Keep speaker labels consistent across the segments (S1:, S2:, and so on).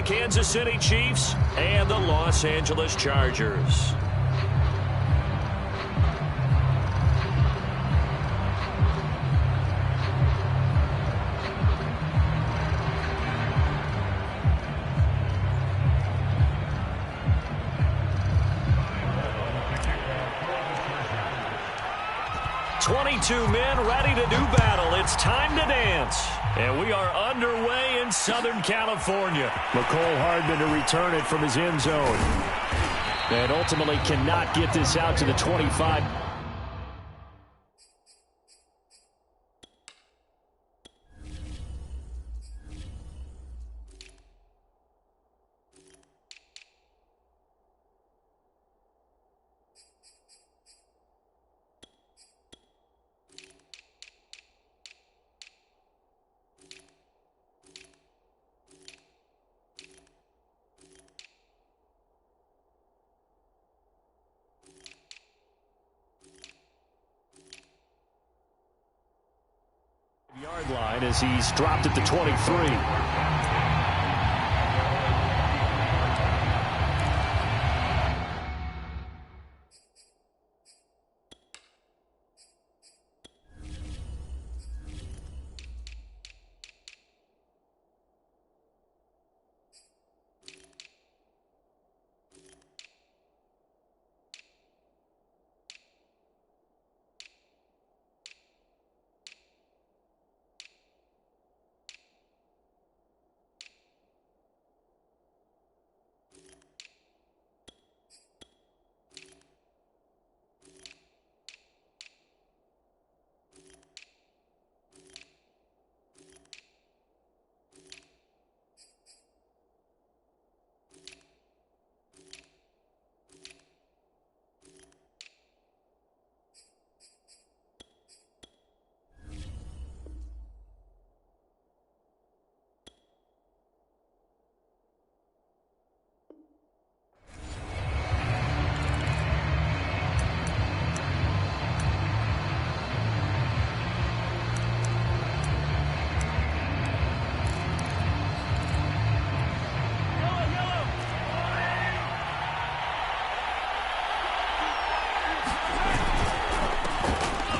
S1: Kansas City Chiefs and the Los Angeles Chargers. Two men ready to do battle. It's time to dance. And we are underway in Southern California. McCole Hardman to return it from his end zone. And ultimately cannot get this out to the 25. Yard line as he's dropped at the 23.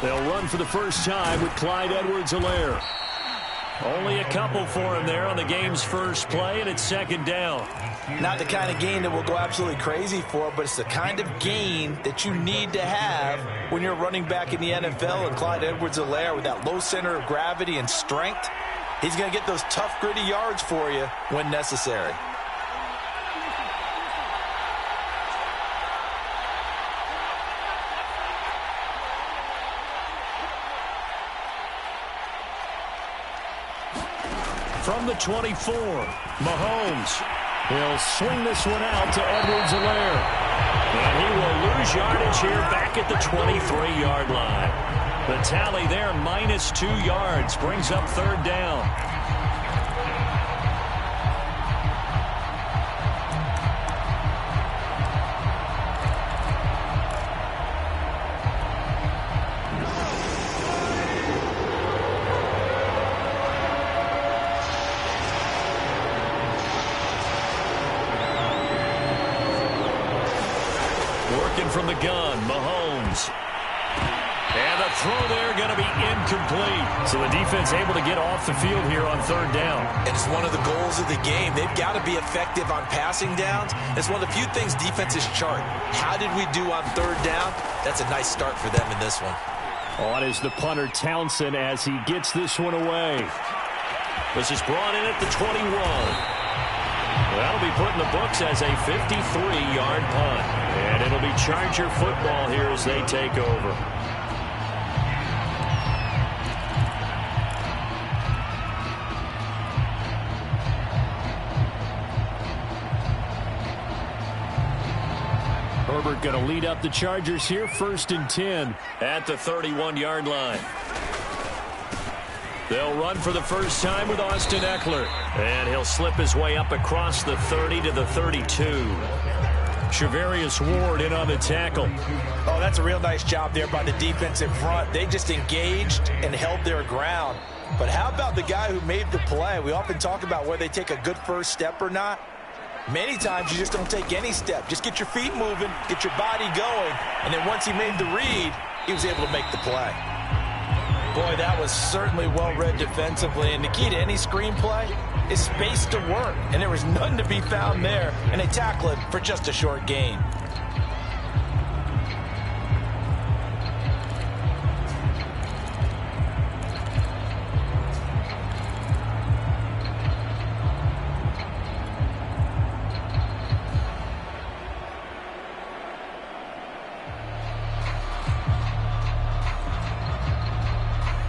S1: They'll run for the first time with Clyde Edwards-Helaire. Only a couple for him there on the game's first play, and it's second down.
S2: Not the kind of gain that we'll go absolutely crazy for, but it's the kind of gain that you need to have when you're running back in the NFL. And Clyde Edwards-Helaire, with that low center of gravity and strength, he's going to get those tough, gritty yards for you when necessary.
S1: From the 24, Mahomes. He'll swing this one out to Edwards-Helaire. And he will lose yardage here back at the 23-yard line. The tally there, -2 yards, brings up third down. From the gun, Mahomes. And the throw there going to be incomplete. So the defense able to get off the field here on third down.
S2: And it's one of the goals of the game. They've got to be effective on passing downs. It's one of the few things defenses chart. How did we do on third down? That's a nice start for them in this one.
S1: On is the punter, Townsend, as he gets this one away. This is brought in at the 21. That'll be put in the books as a 53-yard punt. And it'll be Charger football here as they take over. Herbert going to lead up the Chargers here, 1st and 10 at the 31-yard line. They'll run for the first time with Austin Eckler. And he'll slip his way up across the 30 to the 32. Shavarius Ward in on the tackle.
S2: Oh, that's a real nice job there by the defensive front. They just engaged and held their ground. But how about the guy who made the play? We often talk about whether they take a good first step or not. Many times you just don't take any step. Just get your feet moving, get your body going, and then once he made the read, he was able to make the play. Boy, that was certainly well-read defensively, and the key to any screenplay is space to work, and there was none to be found there, and they tackle it for just a short gain.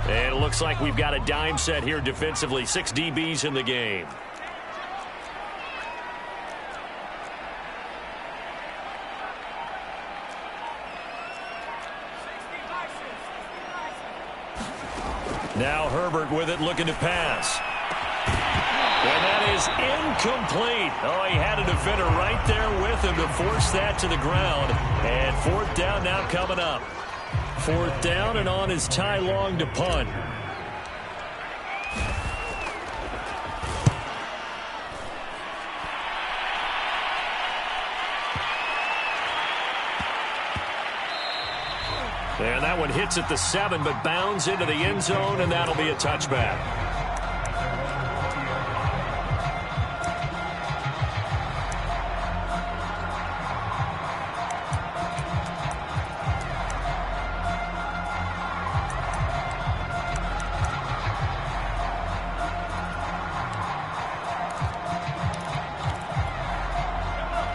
S1: And it looks like we've got a dime set here defensively. 6 DBs in the game. Now Herbert with it, looking to pass. And that is incomplete. Oh, he had a defender right there with him to force that to the ground. And 4th down now coming up. 4th down, and on is Ty Long to punt. And that one hits at the 7, but bounds into the end zone, and that'll be a touchback.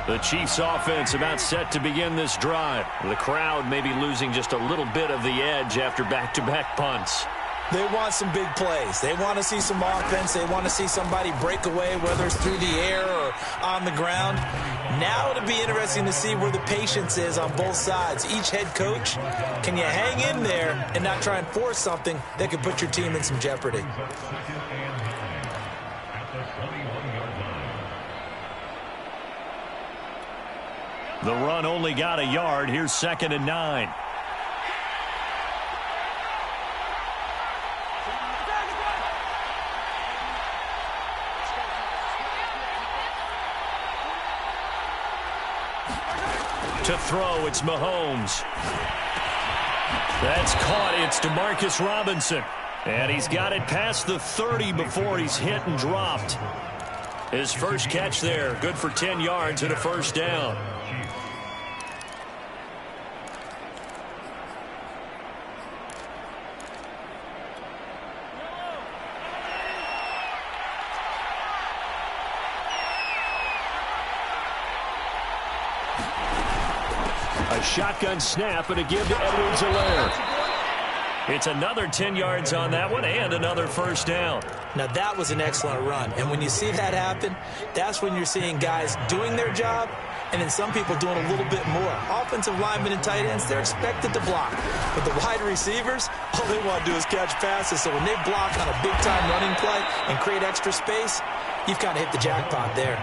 S1: The Chiefs offense about set to begin this drive. The crowd may be losing just a little bit of the edge after back-to-back punts.
S2: They want some big plays. They want to see some offense. They want to see somebody break away, whether it's through the air or on the ground. Now it'll be interesting to see where the patience is on both sides. Each head coach, can you hang in there and not try and force something that could put your team in some jeopardy?
S1: The run only got a yard. Here's 2nd and 9. To throw, it's Mahomes. That's caught. It's Demarcus Robinson. And he's got it past the 30 before he's hit and dropped. His first catch there, good for 10 yards and a 1st down. A shotgun snap and a give to Edwards-Helaire. It's another 10 yards on that one and another 1st down.
S2: Now that was an excellent run. And when you see that happen, that's when you're seeing guys doing their job and then some people doing a little bit more. Offensive linemen and tight ends, they're expected to block. But the wide receivers, all they want to do is catch passes. So when they block on a big-time running play and create extra space, you've kind of hit the jackpot there.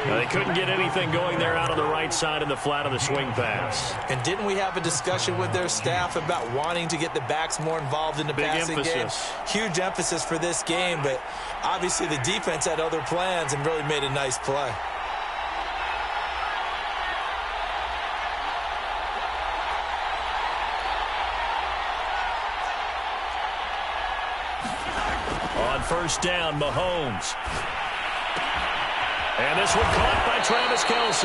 S1: They couldn't get anything going there out on the right side in the flat of the swing pass.
S2: And didn't we have a discussion with their staff about wanting to get the backs more involved in the passing game? Huge emphasis for this game, but obviously the defense had other plans and really made a nice play.
S1: On 1st down, Mahomes. And this one caught by Travis Kelce.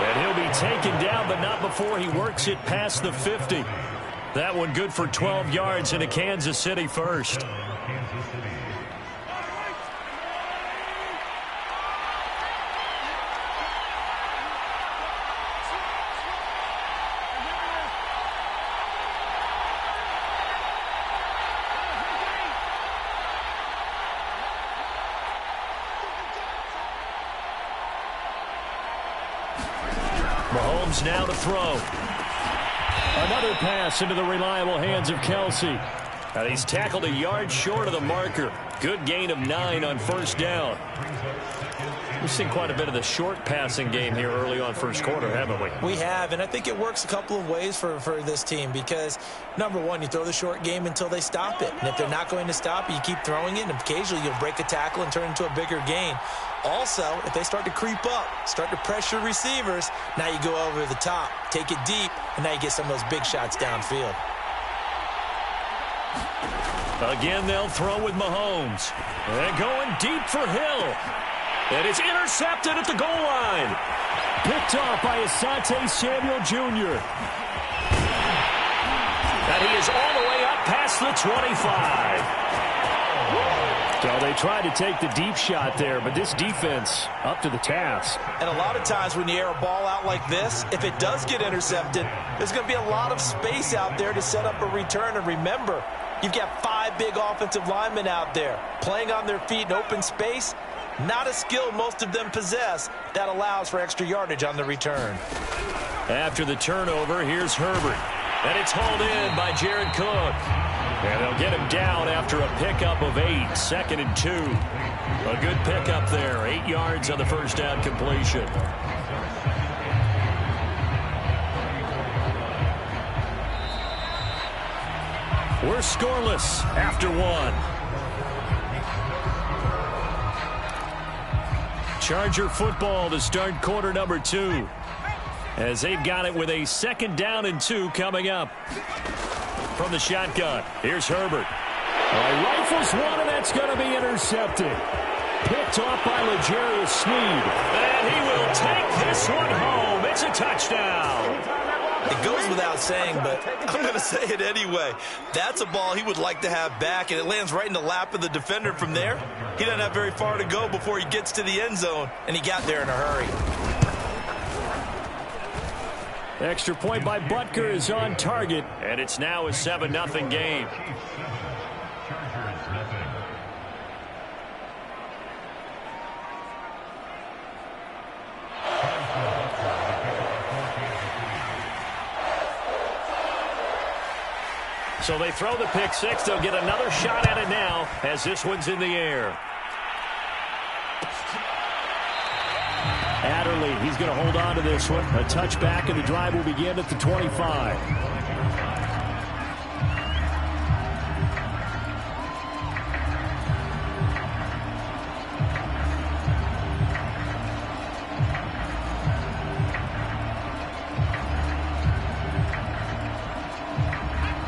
S1: And he'll be taken down, but not before he works it past the 50. That one good for 12 yards and a Kansas City 1st. Mahomes now to throw. Another pass into the reliable hands of Kelce. And he's tackled a yard short of the marker. Good gain of 9 on 1st down. We've seen quite a bit of the short passing game here early on 1st quarter, haven't we?
S2: We have, and I think it works a couple of ways for this team because, number one, you throw the short game until they stop it. And if they're not going to stop it, you keep throwing it, and occasionally you'll break a tackle and turn it into a bigger gain. Also, if they start to creep up, start to pressure receivers, now you go over the top, take it deep, and now you get some of those big shots downfield.
S1: Again, they'll throw with Mahomes. And going deep for Hill. And it's intercepted at the goal line. Picked off by Asante Samuel Jr. And he is all the way up past the 25. So they tried to take the deep shot there, but this defense up to the task.
S2: And a lot of times when you air a ball out like this, if it does get intercepted, there's going to be a lot of space out there to set up a return. And remember, you've got 5 big offensive linemen out there playing on their feet in open space. Not a skill most of them possess that allows for extra yardage on the return.
S1: After the turnover, here's Herbert. And it's hauled in by Jared Cook. And they'll get him down after a pickup of 8, 2nd and 2. A good pickup there, 8 yards on the first down completion. We're scoreless after 1. Charger football to start quarter number 2. As they've got it with a 2nd down and 2 coming up. From the shotgun, here's Herbert. Rifles one, and that's going to be intercepted. Picked off by L'Jarius Sneed. And he will take this one home. It's a touchdown.
S2: It goes without saying, but I'm going to say it anyway. That's a ball he would like to have back, and it lands right in the lap of the defender from there. He doesn't have very far to go before he gets to the end zone, and he got there in a hurry.
S1: Extra point by Butker is on target, and it's now a 7-0 game. So they throw the pick six. They'll get another shot at it now as this one's in the air. Adderley, he's going to hold on to this one. A touchback, and the drive will begin at the 25.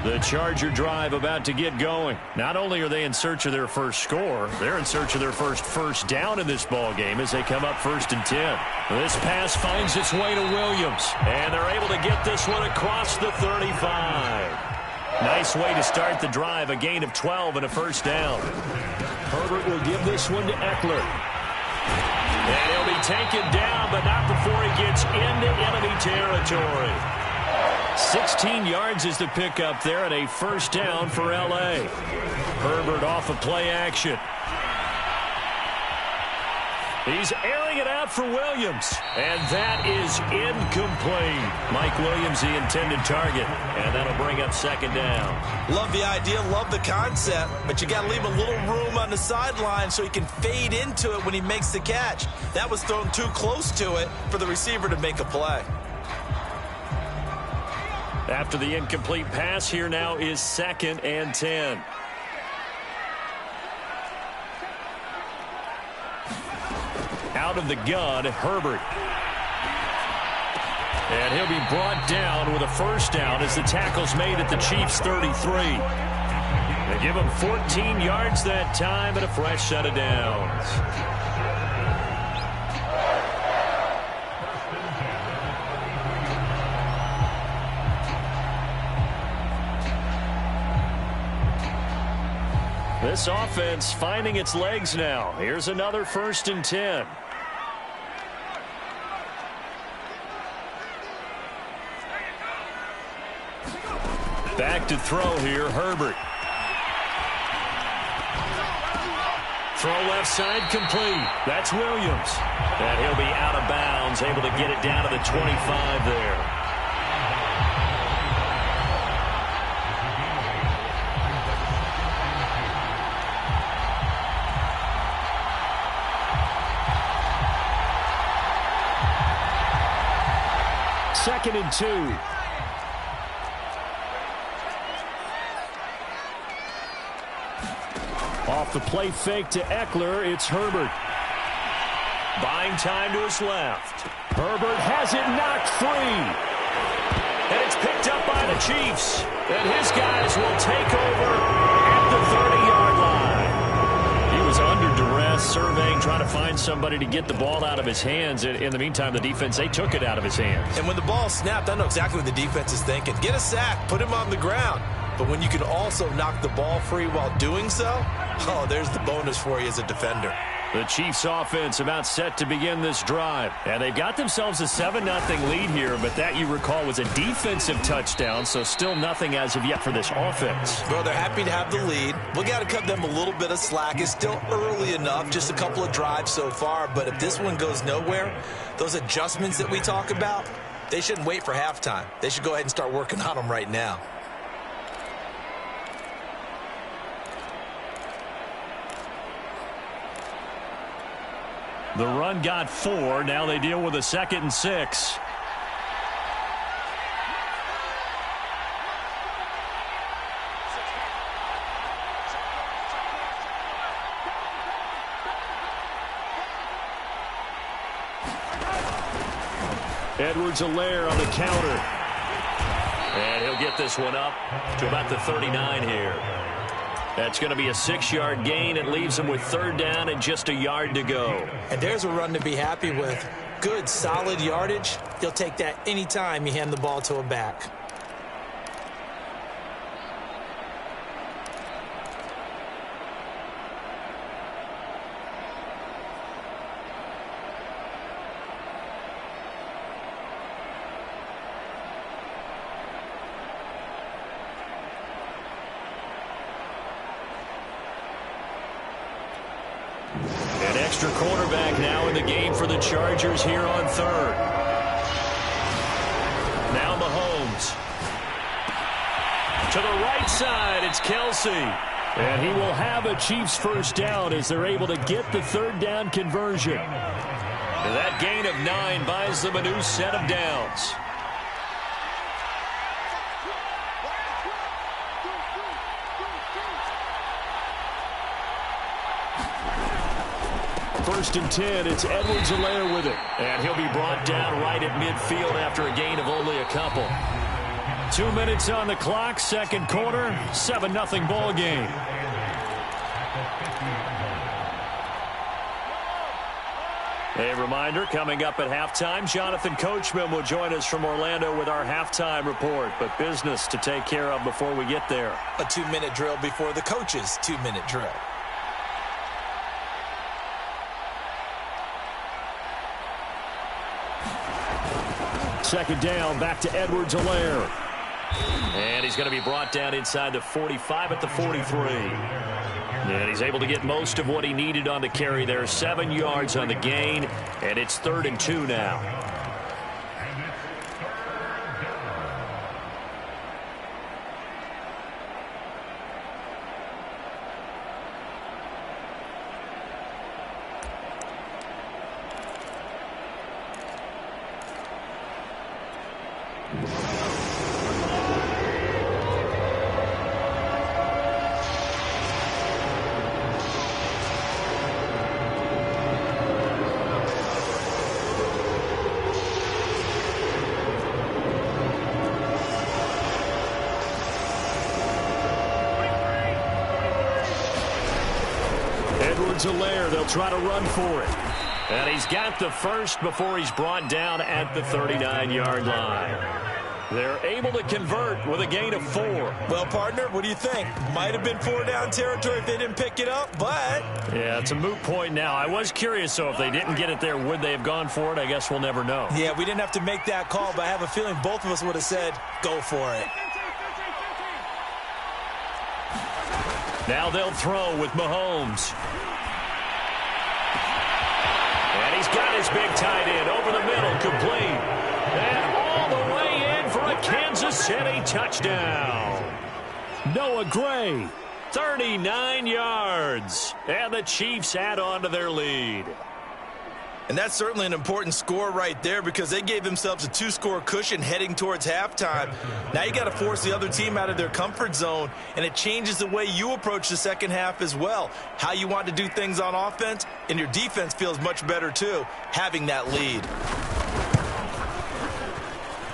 S1: The Charger drive about to get going. Not only are they in search of their first score, they're in search of their first down in this ball game as they come up 1st and 10. This pass finds its way to Williams, and they're able to get this one across the 35. Nice way to start the drive, a gain of 12 and a first down. Herbert will give this one to Eckler. And he'll be taken down, but not before he gets into enemy territory. 16 yards is the pickup there, and a first down for L.A. Herbert off of play action. He's airing it out for Williams, and that is incomplete. Mike Williams, the intended target, and that'll bring up 2nd down.
S2: Love the idea, love the concept, but you got to leave a little room on the sideline so he can fade into it when he makes the catch. That was thrown too close to it for the receiver to make a play.
S1: After the incomplete pass, here now is 2nd and 10. Out of the gun, Herbert. And he'll be brought down with a first down as the tackle's made at the Chiefs' 33. They give him 14 yards that time and a fresh set of downs. This offense finding its legs now. Here's another 1st and 10. Back to throw here, Herbert. Throw left side complete. That's Williams. And he'll be out of bounds, able to get it down to the 25 there. Second and 2. Off the play fake to Eckler, it's Herbert. Buying time to his left. Herbert has it knocked free. And it's picked up by the Chiefs. And his guys will take over at the 30-yard line. He was under duress, surveying, trying to find somebody to get the ball out of his hands. In the meantime, the defense, they took it out of his hands.
S2: And when the ball snapped, I know exactly what the defense is thinking. Get a sack, put him on the ground. But when you can also knock the ball free while doing so, oh, there's the bonus for you as a defender.
S1: The Chiefs offense about set to begin this drive. And they've got themselves a 7-0 lead here, but that, you recall, was a defensive touchdown, so still nothing as of yet for this offense.
S2: Well, they're happy to have the lead. We got to cut them a little bit of slack. It's still early enough, just a couple of drives so far, but if this one goes nowhere, those adjustments that we talk about, they shouldn't wait for halftime. They should go ahead and start working on them right now.
S1: The run got 4. Now they deal with a 2nd and 6. Edwards-Helaire on the counter. And he'll get this one up to about the 39 here. That's going to be a 6-yard gain. It leaves him with 3rd down and just a yard to go.
S2: And there's a run to be happy with. Good, solid yardage. He'll take that anytime you hand the ball to a back.
S1: An extra cornerback now in the game for the Chargers here on 3rd. Now Mahomes. To the right side, it's Kelsey. And he will have a Chiefs 1st down as they're able to get the 3rd down conversion. And that gain of 9 buys them a new set of downs. First and 10, it's Edwards-Helaire with it. And he'll be brought down right at midfield after a gain of only a couple. 2 minutes on the clock, 2nd quarter, 7-0 ball game. A reminder, coming up at halftime, Jonathan Coachman will join us from Orlando with our halftime report. But business to take care of before we get there.
S2: A 2-minute drill before the coach's 2-minute drill.
S1: Second down, back to Edwards-Helaire. And he's going to be brought down inside the 45 at the 43. And he's able to get most of what he needed on the carry there. 7 yards on the gain, and it's 3rd and 2 now. Edwards-Helaire, they'll try to run for it. And he's got the first before he's brought down at the 39-yard line. They're able to convert with a gain of 4.
S2: Well, partner, what do you think? Might have been 4-down territory if they didn't pick it up, but...
S1: Yeah, it's a moot point now. I was curious, so if they didn't get it there, would they have gone for it? I guess we'll never know.
S2: Yeah, we didn't have to make that call, but I have a feeling both of us would have said, go for it.
S1: Now they'll throw with Mahomes. And he's got his big tight end over the middle, complete. And all the way in for a Kansas City touchdown. Noah Gray, 39 yards. And the Chiefs add on to their lead.
S2: And that's certainly an important score right there because they gave themselves a 2-score cushion heading towards halftime. Now you got to force the other team out of their comfort zone, and it changes the way you approach the second half as well. How you want to do things on offense, and your defense feels much better too, having that lead.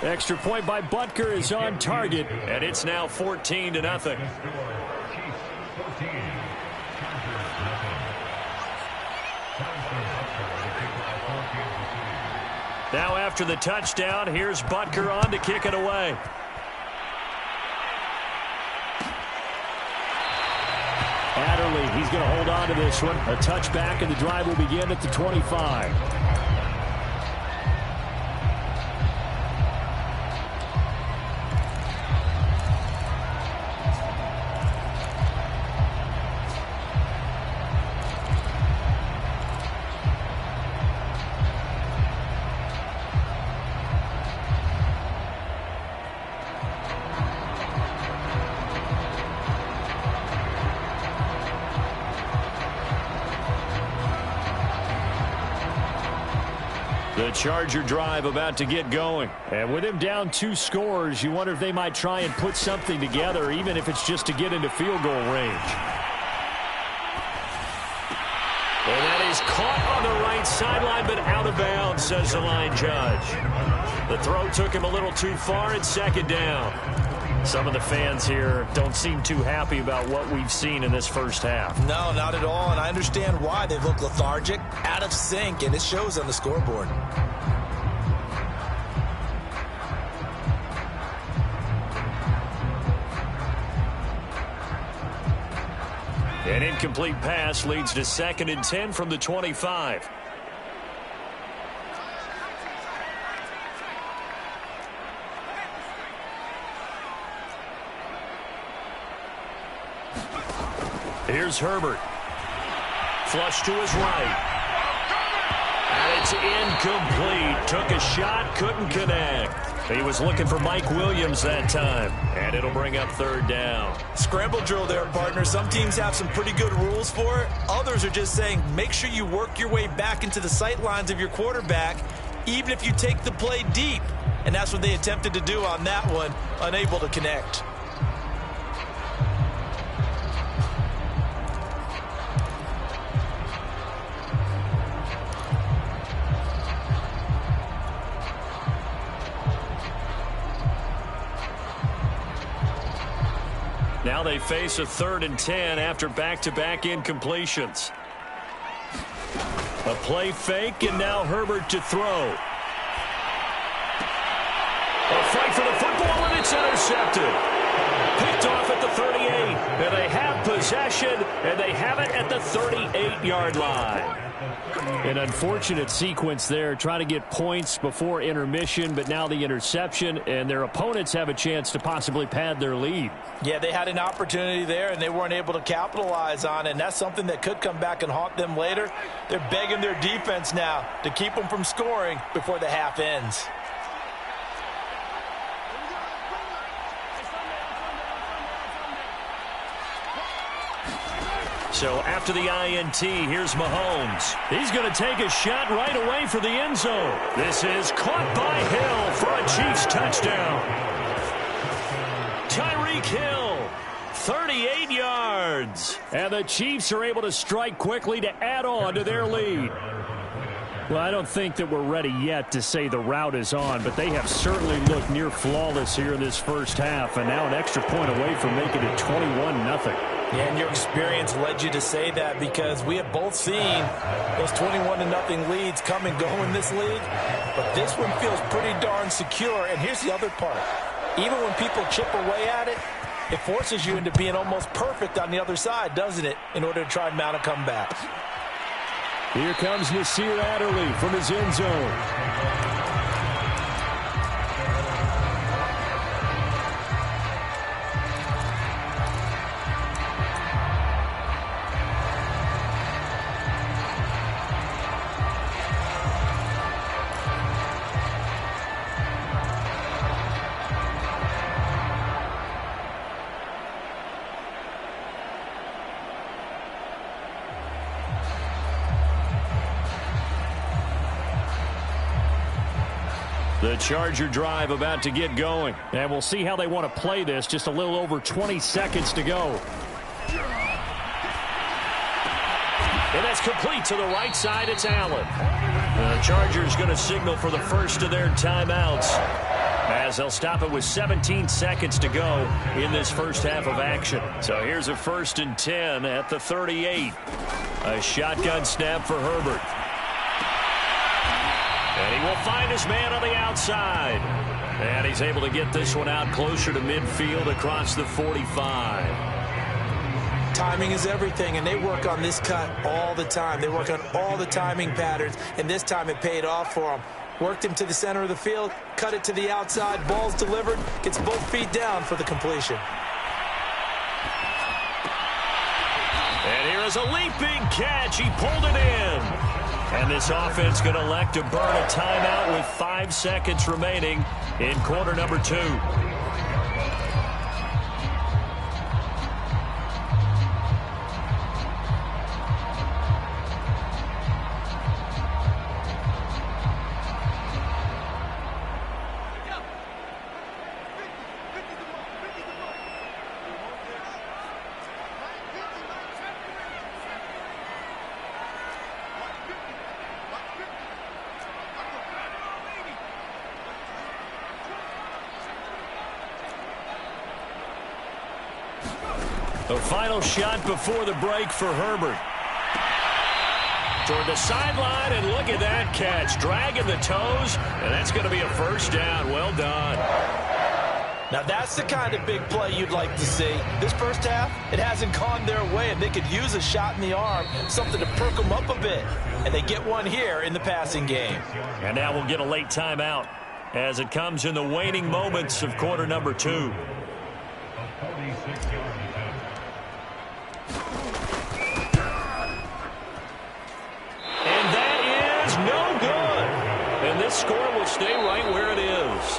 S1: Extra point by Butker is on target, and it's now 14-0. Now after the touchdown, here's Butker on to kick it away. Adderley, he's going to hold on to this one. A touchback, and the drive will begin at the 25. The Charger drive about to get going. And with him down 2 scores, you wonder if they might try and put something together, even if it's just to get into field goal range. And that is caught on the right sideline, but out of bounds, says the line judge. The throw took him a little too far. It's second down. Some of the fans here don't seem too happy about what we've seen in this first half.
S2: No, not at all, and I understand why. They look lethargic, out of sync, and it shows on the scoreboard.
S1: An incomplete pass leads to 2nd and 10 from the 25. Here's Herbert. Flush to his right. And it's incomplete. Took a shot, couldn't connect. He was looking for Mike Williams that time. And it'll bring up 3rd down.
S2: Scramble drill there, partner. Some teams have some pretty good rules for it. Others are just saying, make sure you work your way back into the sight lines of your quarterback, even if you take the play deep. And that's what they attempted to do on that one, unable to connect.
S1: Now they face a 3rd and 10 after back-to-back incompletions. A play fake, and now Herbert to throw. A fight for the football, and it's intercepted. Picked off at the 38, and they have possession, and they have it at the 38-yard line. An unfortunate sequence there, trying to get points before intermission, but now the interception, and their opponents have a chance to possibly pad their lead.
S2: Yeah, they had an opportunity there, and they weren't able to capitalize on it, and that's something that could come back and haunt them later. They're begging their defense now to keep them from scoring before the half ends.
S1: So after the INT, here's Mahomes. He's going to take a shot right away for the end zone. This is caught by Hill for a Chiefs touchdown. Tyreek Hill, 38 yards. And the Chiefs are able to strike quickly to add on to their lead. Well, I don't think that we're ready yet to say the route is on, but they have certainly looked near flawless here in this first half, and now an extra point away from making it 21-0.
S2: Yeah, and your experience led you to say that because we have both seen those 21-0 leads come and go in this league. But this one feels pretty darn secure. And here's the other part. Even when people chip away at it, it forces you into being almost perfect on the other side, doesn't it, in order to try and mount a comeback.
S1: Here comes Nasir Adderley from his end zone. The Charger drive about to get going. And we'll see how they want to play this. Just a little over 20 seconds to go. And that's complete to the right side. It's Allen. The Chargers going to signal for the first of their timeouts, as they'll stop it with 17 seconds to go in this first half of action. So here's a 1st and 10 at the 38. A shotgun snap for Herbert. And he will find his man on the outside. And he's able to get this one out closer to midfield across the 45.
S2: Timing is everything, and they work on this cut all the time. They work on all the timing patterns, and this time it paid off for them. Worked him to the center of the field, cut it to the outside, ball's delivered, gets both feet down for the completion.
S1: And here is a leaping catch. He pulled it in. And this offense going to elect to burn a timeout with 5 seconds remaining in quarter number 2. The final shot before the break for Herbert. Toward the sideline, and look at that catch. Dragging the toes, and that's going to be a first down. Well done.
S2: Now, that's the kind of big play you'd like to see. This first half, it hasn't gone their way, and they could use a shot in the arm, something to perk them up a bit. And they get one here in the passing game.
S1: And now we'll get a late timeout as it comes in the waning moments of quarter number 2. Score will stay right where it is.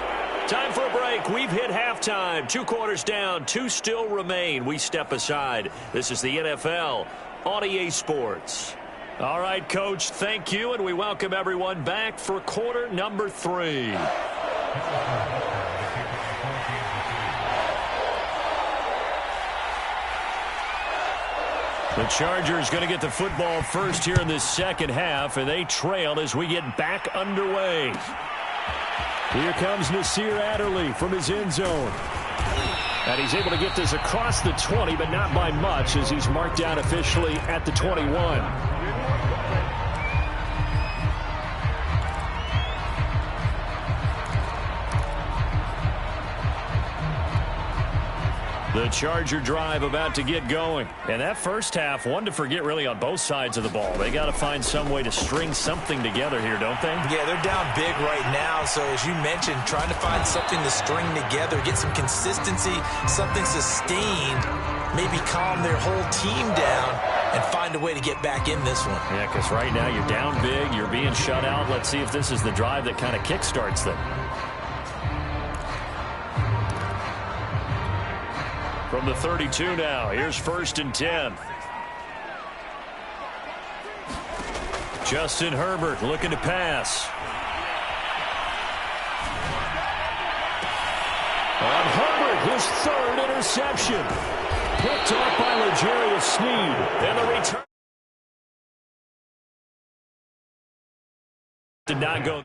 S1: Time for a break. We've hit halftime. 2 quarters down. 2 still remain. We step aside. This is the NFL on EA Sports. All right, Coach, thank you, and we welcome everyone back for quarter number 3. The Chargers going to get the football first here in this second half, and they trail as we get back underway. Here comes Nasir Adderley from his end zone. And he's able to get this across the 20, but not by much, as he's marked down officially at the 21. The Charger drive about to get going. And that first half, one to forget really on both sides of the ball. They got to find some way to string something together here, don't they?
S2: Yeah, they're down big right now. So as you mentioned, trying to find something to string together, get some consistency, something sustained, maybe calm their whole team down and find a way to get back in this one.
S1: Yeah, because right now you're down big, you're being shut out. Let's see if this is the drive that kind of kickstarts them. From the 32 now, here's 1st and 10. Justin Herbert looking to pass. On Herbert, his 3rd interception. Picked off by L'Jarius Sneed. And the return did not go.